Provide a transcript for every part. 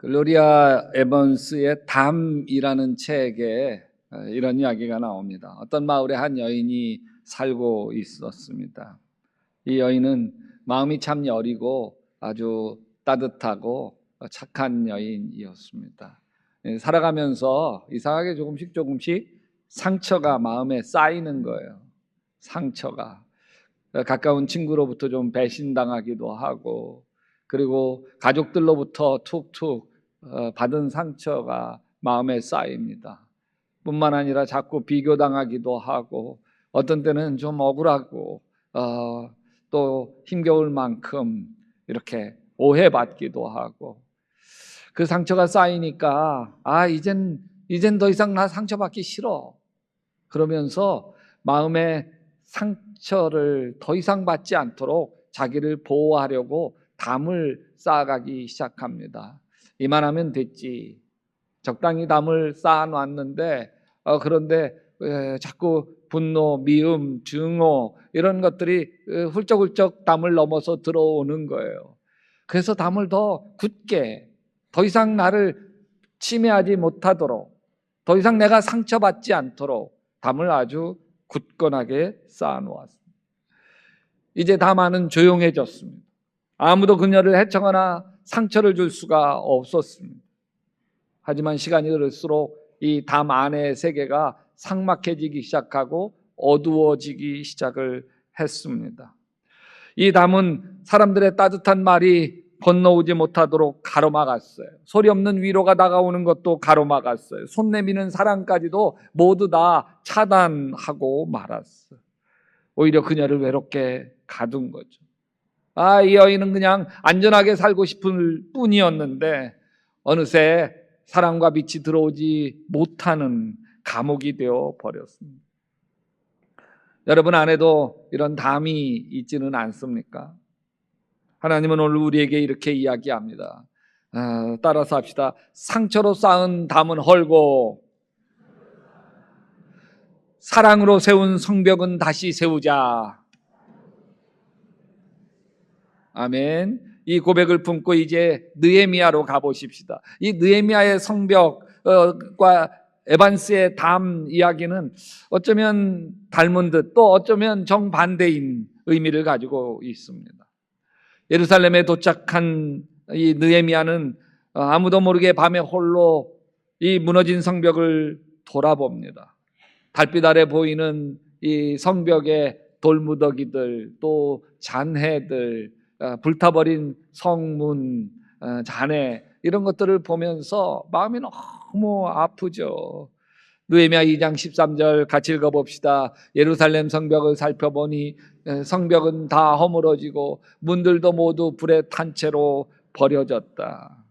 글로리아 에번스의 담이라는 책에 이런 이야기가 나옵니다. 어떤 마을에 한 여인이 살고 있었습니다. 이 여인은 마음이 참 여리고 아주 따뜻하고 착한 여인이었습니다. 살아가면서 이상하게 조금씩 상처가 마음에 쌓이는 거예요. 상처가 가까운 친구로부터 좀 배신당하기도 하고, 그리고 가족들로부터 툭툭 받은 상처가 마음에 쌓입니다. 뿐만 아니라 자꾸 비교당하기도 하고, 어떤 때는 좀 억울하고 또 힘겨울 만큼 이렇게 오해받기도 하고, 그 상처가 쌓이니까 이젠 더 이상 나 상처받기 싫어, 그러면서 마음의 상처를 더 이상 받지 않도록 자기를 보호하려고 담을 쌓아가기 시작합니다. 이만하면 됐지, 적당히 담을 쌓아놨는데 그런데 자꾸 분노, 미움, 증오 이런 것들이 훌쩍훌쩍 담을 넘어서 들어오는 거예요. 그래서 담을 더 굳게, 더 이상 나를 침해하지 못하도록, 더 이상 내가 상처받지 않도록 담을 아주 굳건하게 쌓아놓았습니다. 이제 담안은 조용해졌습니다. 아무도 그녀를 해쳐거나 상처를 줄 수가 없었습니다. 하지만 시간이 흐를수록 이 담 안의 세계가 삭막해지기 시작하고 어두워지기 시작을 했습니다. 이 담은 사람들의 따뜻한 말이 건너오지 못하도록 가로막았어요. 소리 없는 위로가 다가오는 것도 가로막았어요. 손 내미는 사랑까지도 모두 다 차단하고 말았어요. 오히려 그녀를 외롭게 가둔 거죠. 이 여인은 그냥 안전하게 살고 싶을 뿐이었는데 어느새 사랑과 빛이 들어오지 못하는 감옥이 되어 버렸습니다. 여러분 안에도 이런 담이 있지는 않습니까? 하나님은 오늘 우리에게 이렇게 이야기합니다. 따라서 합시다. 상처로 쌓은 담은 헐고 사랑으로 세운 성벽은 다시 세우자. 아멘. 이 고백을 품고 이제 느헤미야로 가보십시다. 이 느헤미야의 성벽과 에반스의 담 이야기는 어쩌면 닮은 듯 또 어쩌면 정반대인 의미를 가지고 있습니다. 예루살렘에 도착한 이 느헤미야는 아무도 모르게 밤에 홀로 이 무너진 성벽을 돌아봅니다. 달빛 아래 보이는 이 성벽의 돌무더기들, 또 잔해들, 불타버린 성문, 잔해, 이런 것들을 보면서 마음이 너무 아프죠. 느헤미야 2장 13절 같이 읽어봅시다. 예루살렘 성벽을 살펴보니 성벽은 다 허물어지고 문들도 모두 불에 탄 채로 버려졌다.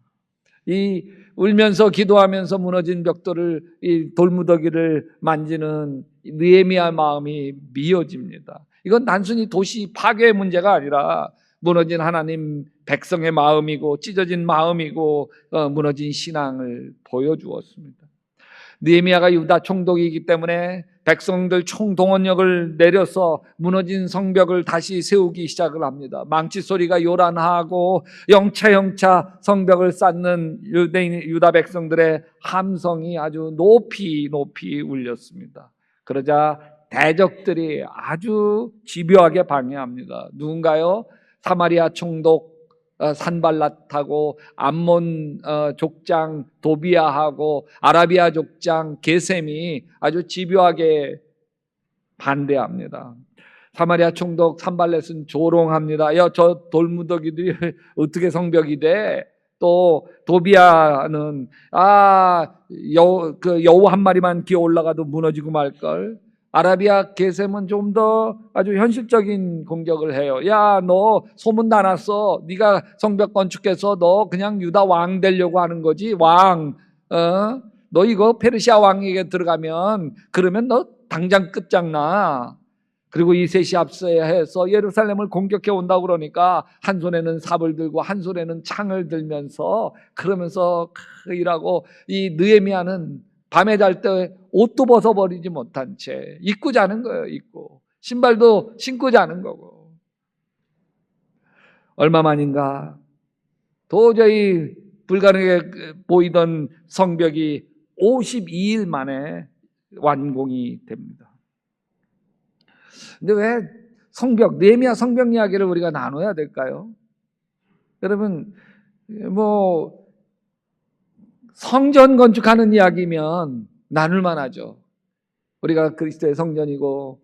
이 울면서 기도하면서 무너진 벽돌을, 이 돌무더기를 만지는 느헤미야 마음이 미어집니다. 이건 단순히 도시 파괴의 문제가 아니라 무너진 하나님 백성의 마음이고 찢어진 마음이고 무너진 신앙을 보여주었습니다. 느헤미야가 유다 총독이기 때문에 백성들 총동원력을 내려서 무너진 성벽을 다시 세우기 시작을 합니다. 망치 소리가 요란하고 영차 성벽을 쌓는 유다 백성들의 함성이 아주 높이 울렸습니다. 그러자 대적들이 아주 집요하게 방해합니다. 누군가요? 사마리아 총독 산발랏하고 암몬 족장 도비아하고 아라비아 족장 게셈이 아주 집요하게 반대합니다. 사마리아 총독 산발렛은 조롱합니다. 야, 저 돌무더기들이 어떻게 성벽이 돼? 또 도비아는 여우 한 마리만 기어 올라가도 무너지고 말걸. 아라비아 게셈은 좀 더 아주 현실적인 공격을 해요. 야, 너 소문 다 났어. 네가 성벽 건축해서 너 그냥 유다 왕 되려고 하는 거지. 왕, 너 이거 페르시아 왕에게 들어가면 그러면 너 당장 끝장나. 그리고 이 셋이 합세해서 예루살렘을 공격해 온다고 그러니까 한 손에는 삽을 들고 한 손에는 창을 들면서 그러면서 일하고, 이 느헤미야는 밤에 잘 때 옷도 벗어버리지 못한 채 입고 자는 거예요. 입고 신발도 신고 자는 거고. 얼마 만인가 도저히 불가능해 보이던 성벽이 52일 만에 완공이 됩니다. 근데 왜 성벽, 느헤미야 성벽 이야기를 우리가 나눠야 될까요? 여러분, 뭐 성전 건축하는 이야기면 나눌만 하죠. 우리가 그리스도의 성전이고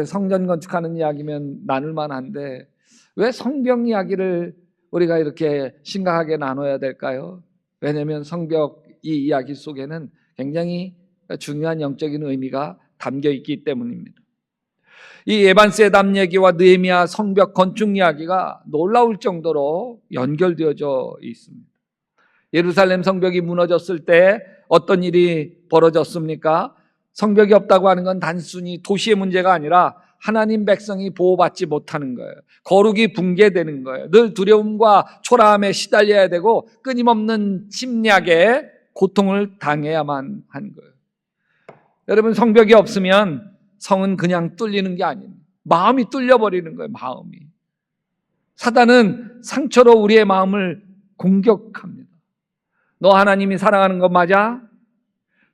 성전 건축하는 이야기면 나눌만 한데 왜 성벽 이야기를 우리가 이렇게 심각하게 나눠야 될까요? 왜냐하면 성벽 이 이야기 속에는 굉장히 중요한 영적인 의미가 담겨 있기 때문입니다. 이 에반스의 담 얘기와 느헤미야 성벽 건축 이야기가 놀라울 정도로 연결되어져 있습니다. 예루살렘 성벽이 무너졌을 때 어떤 일이 벌어졌습니까? 성벽이 없다고 하는 건 단순히 도시의 문제가 아니라 하나님 백성이 보호받지 못하는 거예요. 거룩이 붕괴되는 거예요. 늘 두려움과 초라함에 시달려야 되고 끊임없는 침략에 고통을 당해야만 한 거예요. 여러분, 성벽이 없으면 성은 그냥 뚫리는 게 아닙니다. 마음이 뚫려버리는 거예요. 마음이. 사단은 상처로 우리의 마음을 공격합니다. 너 하나님이 사랑하는 것 맞아?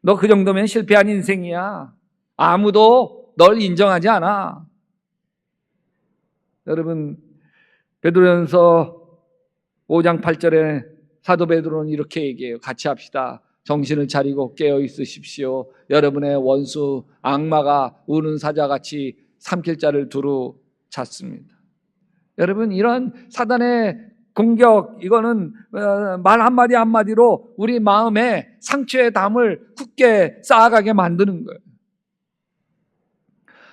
너 그 정도면 실패한 인생이야. 아무도 널 인정하지 않아. 여러분, 베드로전서 5장 8절에 사도 베드로는 이렇게 얘기해요. 같이 합시다. 정신을 차리고 깨어 있으십시오. 여러분의 원수 악마가 우는 사자같이 삼킬 자를 두루 찾습니다. 여러분, 이런 사단의 공격, 이거는 말 한마디 한마디로 우리 마음에 상처의 담을 굳게 쌓아가게 만드는 거예요.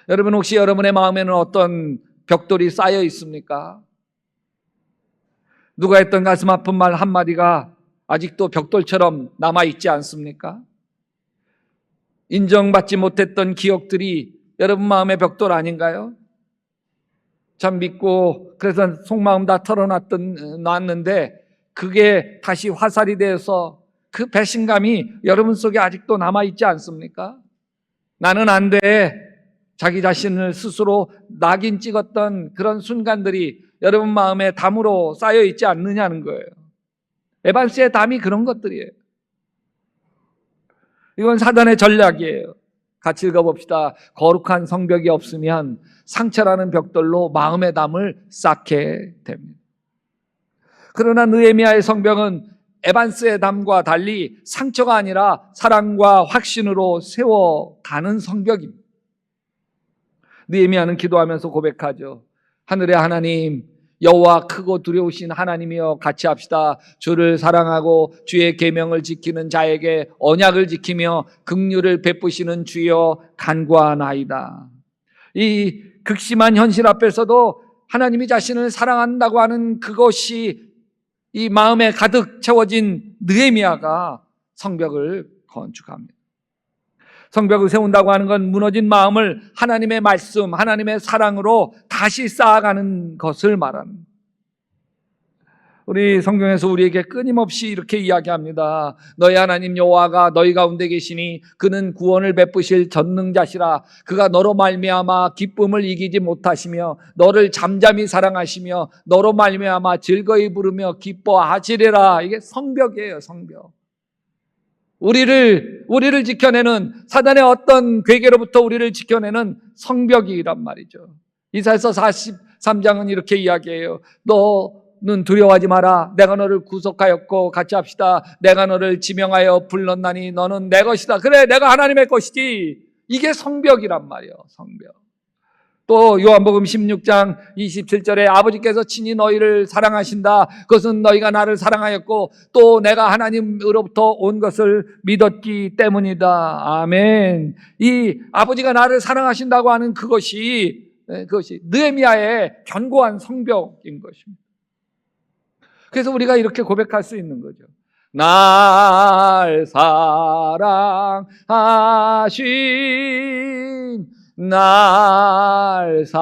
여러분, 혹시 여러분의 마음에는 어떤 벽돌이 쌓여 있습니까? 누가 했던 가슴 아픈 말 한마디가 아직도 벽돌처럼 남아있지 않습니까? 인정받지 못했던 기억들이 여러분 마음의 벽돌 아닌가요? 참 믿고 그래서 속마음 다 털어놨는데 그게 다시 화살이 되어서 그 배신감이 여러분 속에 아직도 남아있지 않습니까? 나는 안 돼. 자기 자신을 스스로 낙인 찍었던 그런 순간들이 여러분 마음에 담으로 쌓여있지 않느냐는 거예요. 에반스의 담이 그런 것들이에요. 이건 사단의 전략이에요. 같이 읽어봅시다. 거룩한 성벽이 없으면 상처라는 벽돌로 마음의 담을 쌓게 됩니다. 그러나 느헤미야의 성벽은 에반스의 담과 달리 상처가 아니라 사랑과 확신으로 세워가는 성벽입니다. 느헤미야는 기도하면서 고백하죠. 하늘의 하나님, 여호와 크고 두려우신 하나님이여, 같이 합시다. 주를 사랑하고 주의 계명을 지키는 자에게 언약을 지키며 긍휼을 베푸시는 주여 간구하나이다. 이 극심한 현실 앞에서도 하나님이 자신을 사랑한다고 하는 그것이 이 마음에 가득 채워진 느헤미야가 성벽을 건축합니다. 성벽을 세운다고 하는 건 무너진 마음을 하나님의 말씀, 하나님의 사랑으로 다시 쌓아가는 것을 말합니다. 우리 성경에서 우리에게 끊임없이 이렇게 이야기합니다. 너희 하나님 여호와가 너희 가운데 계시니 그는 구원을 베푸실 전능자시라. 그가 너로 말미암아 기쁨을 이기지 못하시며 너를 잠잠히 사랑하시며 너로 말미암아 즐거이 부르며 기뻐하시리라. 이게 성벽이에요. 성벽. 우리를 지켜내는, 사단의 어떤 괴계로부터 우리를 지켜내는 성벽이란 말이죠. 이사야서 43장은 이렇게 이야기해요. 너는 두려워하지 마라. 내가 너를 구속하였고, 같이 합시다. 내가 너를 지명하여 불렀나니 너는 내 것이다. 그래, 내가 하나님의 것이지. 이게 성벽이란 말이에요. 성벽. 또 요한복음 16장 27절에 아버지께서 친히 너희를 사랑하신다. 그것은 너희가 나를 사랑하였고 또 내가 하나님으로부터 온 것을 믿었기 때문이다. 아멘. 이 아버지가 나를 사랑하신다고 하는 그것이 느헤미야의 견고한 성벽인 것입니다. 그래서 우리가 이렇게 고백할 수 있는 거죠. 날 사랑하신 날 사랑하,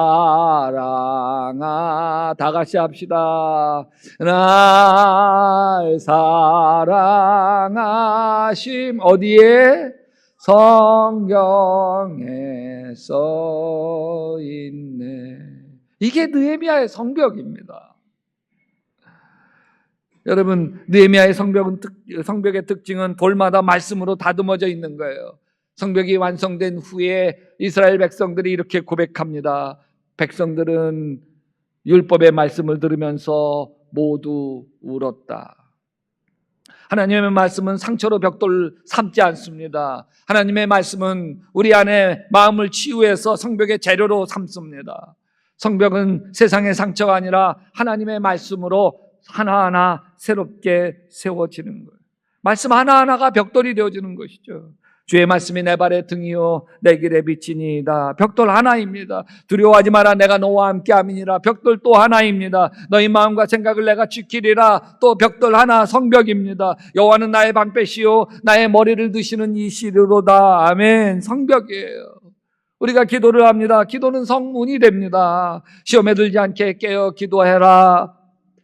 다 같이 합시다. 날 사랑하심, 어디에? 성경에 써 있네. 이게 느헤미야의 성벽입니다. 여러분, 느헤미야의 성벽의 특징은 돌마다 말씀으로 다듬어져 있는 거예요. 성벽이 완성된 후에 이스라엘 백성들이 이렇게 고백합니다. 백성들은 율법의 말씀을 들으면서 모두 울었다. 하나님의 말씀은 상처로 벽돌 삼지 않습니다. 하나님의 말씀은 우리 안에 마음을 치유해서 성벽의 재료로 삼습니다. 성벽은 세상의 상처가 아니라 하나님의 말씀으로 하나하나 새롭게 세워지는 거예요. 말씀 하나하나가 벽돌이 되어지는 것이죠. 주의 말씀이 내 발의 등이요 내 길의 빛이니이다. 벽돌 하나입니다. 두려워하지 마라, 내가 너와 함께 함이니라. 벽돌 또 하나입니다. 너희 마음과 생각을 내가 지키리라. 또 벽돌 하나, 성벽입니다. 여호와는 나의 방패시요 나의 머리를 드시는 이시로다. 아멘. 성벽이에요. 우리가 기도를 합니다. 기도는 성문이 됩니다. 시험에 들지 않게 깨어 기도해라.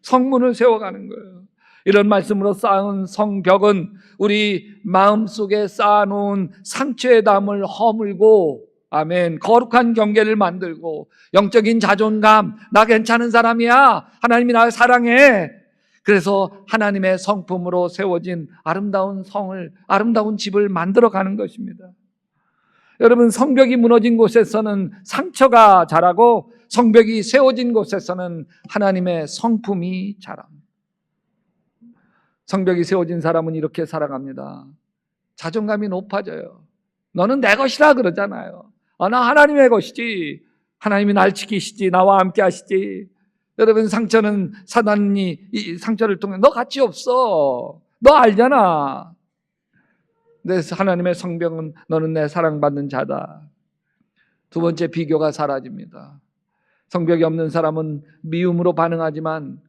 성문을 세워가는 거예요. 이런 말씀으로 쌓은 성벽은 우리 마음속에 쌓아놓은 상처의 담을 허물고, 아멘, 거룩한 경계를 만들고, 영적인 자존감, 나 괜찮은 사람이야, 하나님이 나를 사랑해, 그래서 하나님의 성품으로 세워진 아름다운 성을, 아름다운 집을 만들어가는 것입니다. 여러분, 성벽이 무너진 곳에서는 상처가 자라고 성벽이 세워진 곳에서는 하나님의 성품이 자랍니다. 성벽이 세워진 사람은 이렇게 살아갑니다. 자존감이 높아져요. 너는 내 것이라 그러잖아요. 나 하나님의 것이지. 하나님이 날 지키시지. 나와 함께 하시지. 여러분, 상처는 사단이 이 상처를 통해 너 가치 없어. 너 알잖아. 그래서 하나님의 성벽은 너는 내 사랑받는 자다. 두 번째, 비교가 사라집니다. 성벽이 없는 사람은 미움으로 반응하지만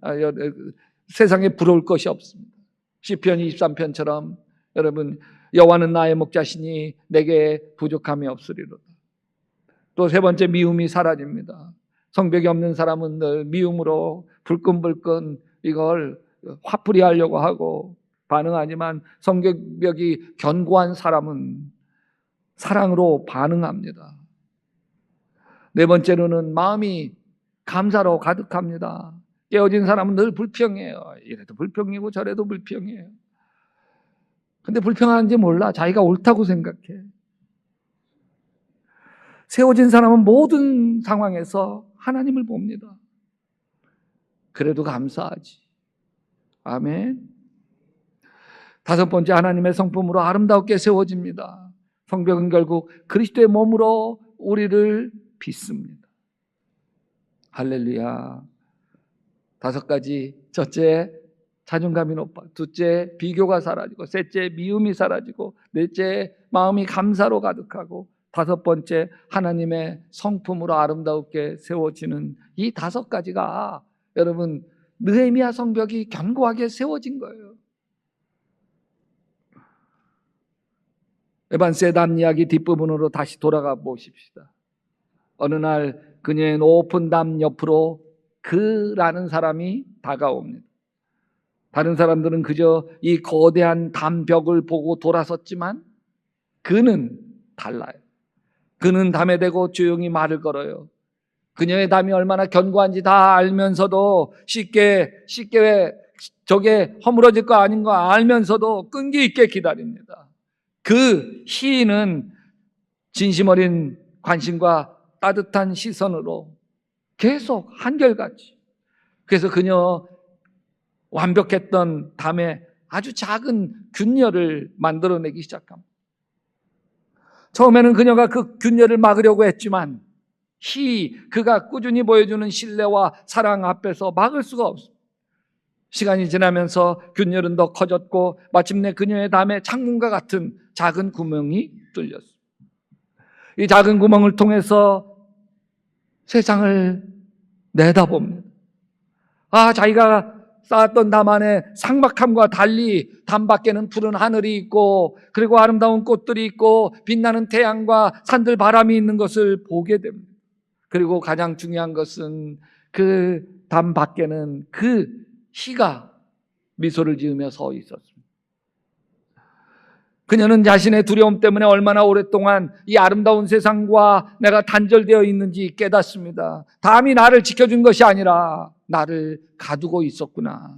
세상에 부러울 것이 없습니다. 시편 23편처럼 여러분, 여호와는 나의 목자시니 내게 부족함이 없으리로다. 또 세 번째, 미움이 사라집니다. 성벽이 없는 사람은 늘 미움으로 불끈불끈 이걸 화풀이 하려고 하고 반응하지만 성벽이 견고한 사람은 사랑으로 반응합니다. 네 번째로는 마음이 감사로 가득합니다. 깨어진 사람은 늘 불평해요. 이래도 불평이고 저래도 불평해요. 근데 불평하는지 몰라. 자기가 옳다고 생각해. 세워진 사람은 모든 상황에서 하나님을 봅니다. 그래도 감사하지. 아멘. 다섯 번째, 하나님의 성품으로 아름답게 세워집니다. 성벽은 결국 그리스도의 몸으로 우리를 빚습니다. 할렐루야. 다섯 가지. 첫째, 자존감이 높아. 둘째, 비교가 사라지고. 셋째, 미움이 사라지고. 넷째, 마음이 감사로 가득하고. 다섯 번째, 하나님의 성품으로 아름답게 세워지는 이 다섯 가지가 여러분, 느헤미야 성벽이 견고하게 세워진 거예요. 에반스의 담 이야기 뒷부분으로 다시 돌아가 보십시다. 어느 날 그녀의 높은 담 옆으로 그라는 사람이 다가옵니다. 다른 사람들은 그저 이 거대한 담벽을 보고 돌아섰지만 그는 달라요. 그는 담에 대고 조용히 말을 걸어요. 그녀의 담이 얼마나 견고한지 다 알면서도 쉽게 저게 허물어질 거 아닌 거 알면서도 끈기 있게 기다립니다. 그 시인은 진심 어린 관심과 따뜻한 시선으로 계속 한결같이, 그래서 그녀 완벽했던 담에 아주 작은 균열을 만들어내기 시작합니다. 처음에는 그녀가 그 균열을 막으려고 했지만 그가 꾸준히 보여주는 신뢰와 사랑 앞에서 막을 수가 없습니다. 시간이 지나면서 균열은 더 커졌고 마침내 그녀의 담에 창문과 같은 작은 구멍이 뚫렸습니다. 이 작은 구멍을 통해서 세상을 내다봅니다. 자기가 쌓았던 담 안에 삭막함과 달리 담 밖에는 푸른 하늘이 있고 그리고 아름다운 꽃들이 있고 빛나는 태양과 산들 바람이 있는 것을 보게 됩니다. 그리고 가장 중요한 것은 그 담 밖에는 그 시가 미소를 지으며 서 있었습니다. 그녀는 자신의 두려움 때문에 얼마나 오랫동안 이 아름다운 세상과 내가 단절되어 있는지 깨닫습니다. 담이 나를 지켜준 것이 아니라 나를 가두고 있었구나.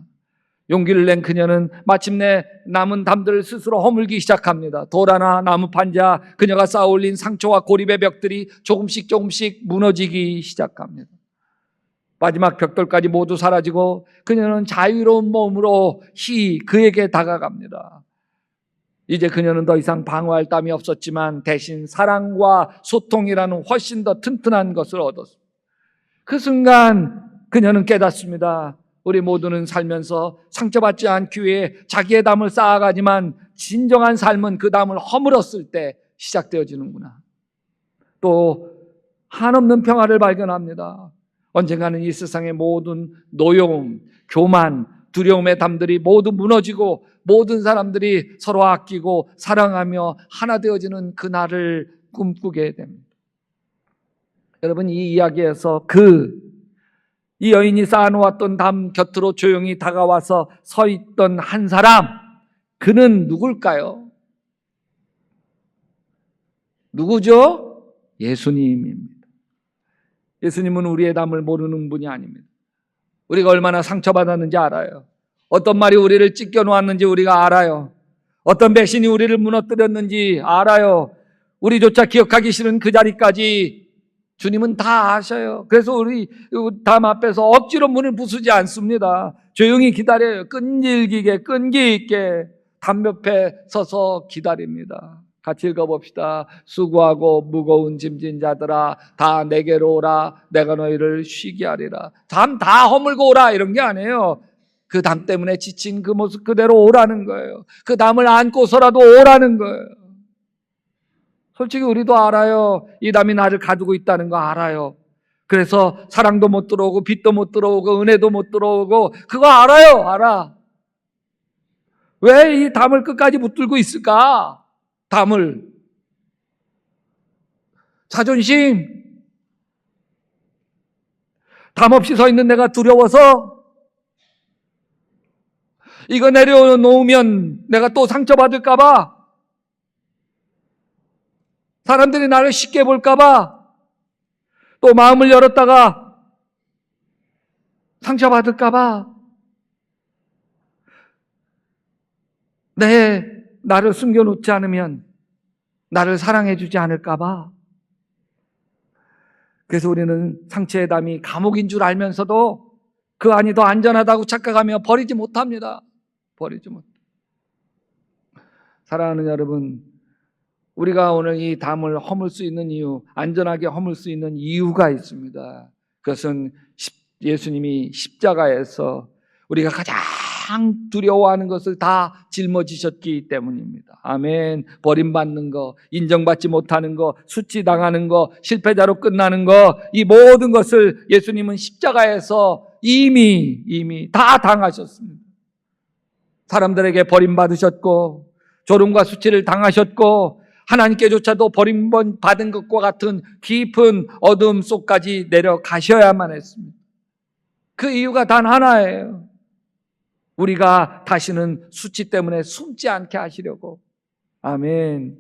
용기를 낸 그녀는 마침내 남은 담들을 스스로 허물기 시작합니다. 돌아나 나무판자, 그녀가 쌓아올린 상처와 고립의 벽들이 조금씩 무너지기 시작합니다. 마지막 벽돌까지 모두 사라지고 그녀는 자유로운 몸으로 그에게 다가갑니다. 이제 그녀는 더 이상 방어할 땀이 없었지만 대신 사랑과 소통이라는 훨씬 더 튼튼한 것을 얻었습니다. 그 순간 그녀는 깨닫습니다. 우리 모두는 살면서 상처받지 않기 위해 자기의 담을 쌓아가지만 진정한 삶은 그 담을 허물었을 때 시작되어지는구나. 또 한없는 평화를 발견합니다. 언젠가는 이 세상의 모든 노여움, 교만, 두려움의 담들이 모두 무너지고 모든 사람들이 서로 아끼고 사랑하며 하나 되어지는 그날을 꿈꾸게 됩니다. 여러분, 이 이야기에서 이 여인이 쌓아놓았던 담 곁으로 조용히 다가와서 서 있던 한 사람, 그는 누굴까요? 누구죠? 예수님입니다. 예수님은 우리의 담을 모르는 분이 아닙니다. 우리가 얼마나 상처받았는지 알아요. 어떤 말이 우리를 찢겨 놓았는지 우리가 알아요. 어떤 배신이 우리를 무너뜨렸는지 알아요. 우리조차 기억하기 싫은 그 자리까지 주님은 다 아셔요. 그래서 우리 담 앞에서 억지로 문을 부수지 않습니다. 조용히 기다려요. 끈기 있게 담 옆에 서서 기다립니다. 같이 읽어봅시다. 수고하고 무거운 짐진 자들아, 다 내게로 오라. 내가 너희를 쉬게 하리라. 담 다 허물고 오라, 이런 게 아니에요. 그 담 때문에 지친 그 모습 그대로 오라는 거예요. 그 담을 안고서라도 오라는 거예요. 솔직히 우리도 알아요. 이 담이 나를 가두고 있다는 거 알아요. 그래서 사랑도 못 들어오고 빛도 못 들어오고 은혜도 못 들어오고, 그거 알아. 왜 이 담을 끝까지 붙들고 있을까? 담을. 자존심. 담 없이 서 있는 내가 두려워서, 이거 내려놓으면 내가 또 상처받을까 봐, 사람들이 나를 쉽게 볼까 봐, 또 마음을 열었다가 상처받을까 봐, 나를 숨겨놓지 않으면 나를 사랑해주지 않을까 봐. 그래서 우리는 상처의 담이 감옥인 줄 알면서도 그 안이 더 안전하다고 착각하며 버리지 못합니다. 사랑하는 여러분, 우리가 오늘 이 담을 허물 수 있는 이유, 안전하게 허물 수 있는 이유가 있습니다. 그것은 예수님이 십자가에서 우리가 가장 두려워하는 것을 다 짊어지셨기 때문입니다. 아멘. 버림받는 거, 인정받지 못하는 거, 수치당하는 거, 실패자로 끝나는 거, 이 모든 것을 예수님은 십자가에서 이미 다 당하셨습니다. 사람들에게 버림받으셨고 조롱과 수치를 당하셨고 하나님께조차도 버림받은 것과 같은 깊은 어둠 속까지 내려가셔야만 했습니다. 그 이유가 단 하나예요. 우리가 다시는 수치 때문에 숨지 않게 하시려고. 아멘.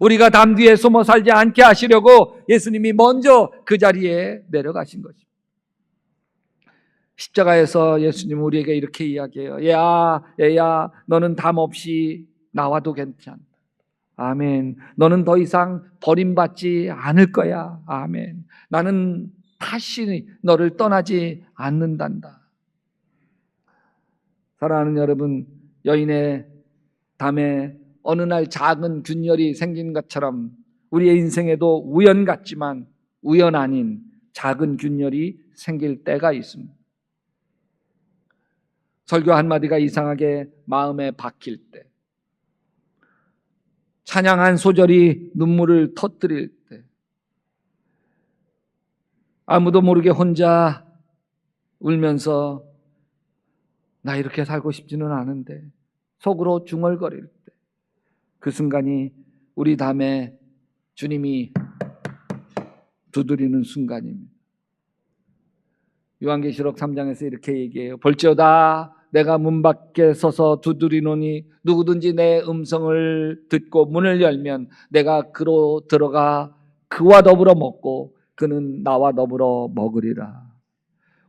우리가 담 뒤에 숨어 살지 않게 하시려고 예수님이 먼저 그 자리에 내려가신 것입니다. 십자가에서 예수님은 우리에게 이렇게 이야기해요. 얘야, 너는 담 없이 나와도 괜찮다. 아멘. 너는 더 이상 버림받지 않을 거야. 아멘. 나는 다시 너를 떠나지 않는단다. 사랑하는 여러분, 여인의 담에 어느 날 작은 균열이 생긴 것처럼 우리의 인생에도 우연 같지만 우연 아닌 작은 균열이 생길 때가 있습니다. 설교 한마디가 이상하게 마음에 박힐 때, 찬양 한 소절이 눈물을 터뜨릴 때, 아무도 모르게 혼자 울면서 나 이렇게 살고 싶지는 않은데 속으로 중얼거릴 때, 그 순간이 우리 담에 주님이 두드리는 순간입니다. 요한계시록 3장에서 이렇게 얘기해요. 볼지어다 내가 문 밖에 서서 두드리노니 누구든지 내 음성을 듣고 문을 열면 내가 그로 들어가 그와 더불어 먹고 그는 나와 더불어 먹으리라.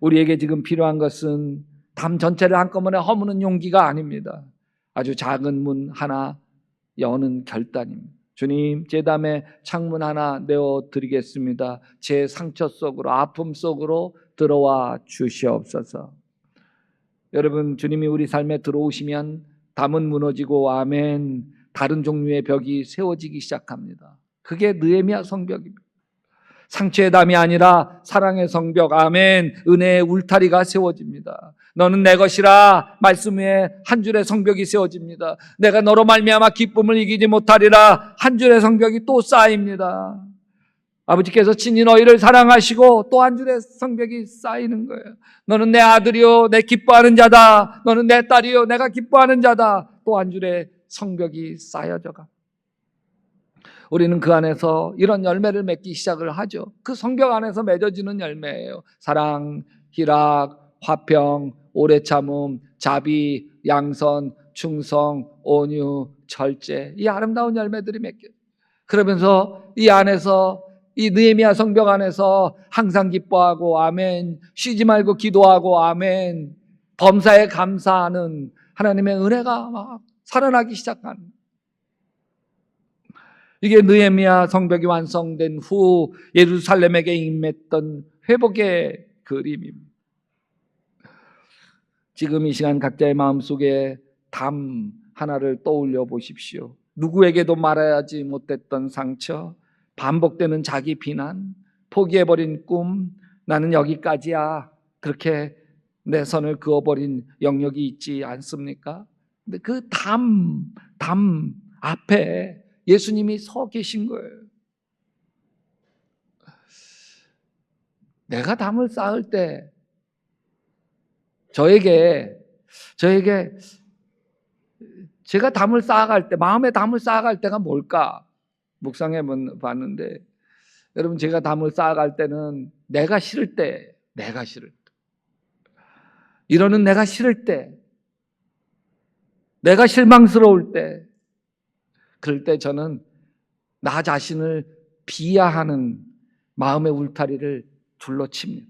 우리에게 지금 필요한 것은 담 전체를 한꺼번에 허무는 용기가 아닙니다. 아주 작은 문 하나 여는 결단입니다. 주님, 제 담에 창문 하나 내어드리겠습니다. 제 상처 속으로, 아픔 속으로 들어와 주시옵소서. 여러분, 주님이 우리 삶에 들어오시면 담은 무너지고 아멘, 다른 종류의 벽이 세워지기 시작합니다. 그게 느헤미야 성벽입니다. 상처의 담이 아니라 사랑의 성벽, 아멘, 은혜의 울타리가 세워집니다. 너는 내 것이라 말씀 위에 한 줄의 성벽이 세워집니다. 내가 너로 말미암아 기쁨을 이기지 못하리라 한 줄의 성벽이 또 쌓입니다. 아버지께서 친히 너희를 사랑하시고 또 한 줄의 성벽이 쌓이는 거예요. 너는 내 아들이요 내 기뻐하는 자다. 너는 내 딸이요 내가 기뻐하는 자다. 또 한 줄의 성벽이 쌓여져 가. 우리는 그 안에서 이런 열매를 맺기 시작을 하죠. 그 성벽 안에서 맺어지는 열매예요. 사랑, 희락, 화평, 오래 참음, 자비, 양선, 충성, 온유, 절제, 이 아름다운 열매들이 맺혀요. 그러면서 이 안에서, 이 느헤미야 성벽 안에서 항상 기뻐하고 아멘, 쉬지 말고 기도하고 아멘, 범사에 감사하는 하나님의 은혜가 막 살아나기 시작하는, 이게 느헤미야 성벽이 완성된 후 예루살렘에게 임했던 회복의 그림입니다. 지금 이 시간 각자의 마음속에 담 하나를 떠올려 보십시오. 누구에게도 말하지 못했던 상처, 반복되는 자기 비난, 포기해버린 꿈, 나는 여기까지야, 그렇게 내 선을 그어버린 영역이 있지 않습니까? 근데 그 담 앞에 예수님이 서 계신 거예요. 내가 담을 쌓을 때 저에게 제가 담을 쌓아갈 때, 마음에 담을 쌓아갈 때가 뭘까? 묵상해 봤는데, 여러분, 제가 담을 쌓아갈 때는 내가 싫을 때, 이러는 내가 싫을 때, 내가 실망스러울 때, 그럴 때 저는 나 자신을 비하하는 마음의 울타리를 둘러칩니다.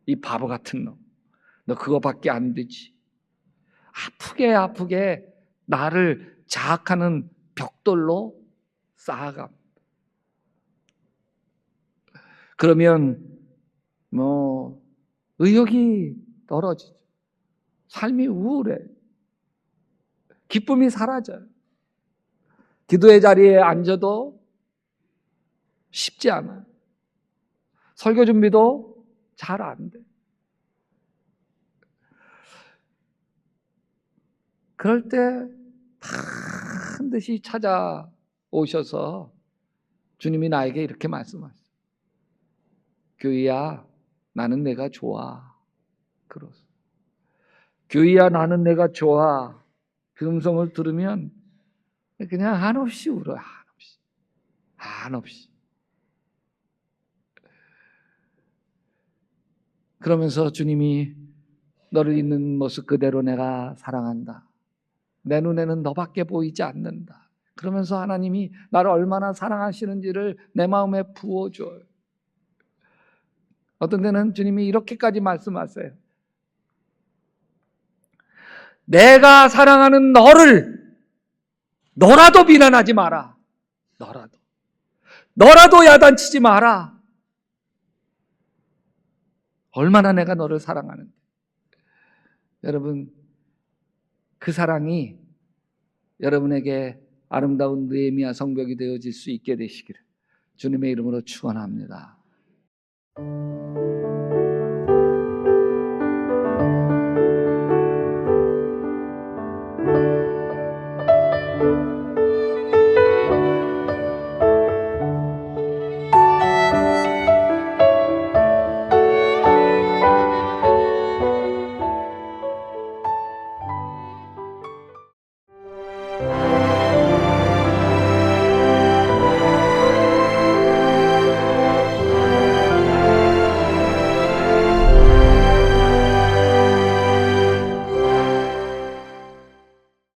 이 바보 같은 놈, 너 그거밖에 안 되지. 아프게 나를 자학하는 벽돌로 쌓아갑니다. 그러면 의욕이 떨어지죠. 삶이 우울해. 기쁨이 사라져요. 기도의 자리에 앉아도 쉽지 않아요. 설교 준비도 잘 안 돼. 그럴 때 반드시 찾아오셔서 주님이 나에게 이렇게 말씀하세요. 교희야, 나는 내가 좋아. 그러세요. 교희야, 나는 내가 좋아. 그 음성을 들으면 그냥 한없이 울어요. 한없이. 그러면서 주님이 너를 있는 모습 그대로 내가 사랑한다. 내 눈에는 너밖에 보이지 않는다. 그러면서 하나님이 나를 얼마나 사랑하시는지를 내 마음에 부어줘요. 어떤 때는 주님이 이렇게까지 말씀하세요. 내가 사랑하는 너라도 비난하지 마라. 너라도 야단치지 마라. 얼마나 내가 너를 사랑하는데. 여러분, 그 사랑이 여러분에게 아름다운 느헤미야 성벽이 되어질 수 있게 되시기를 주님의 이름으로 축원합니다.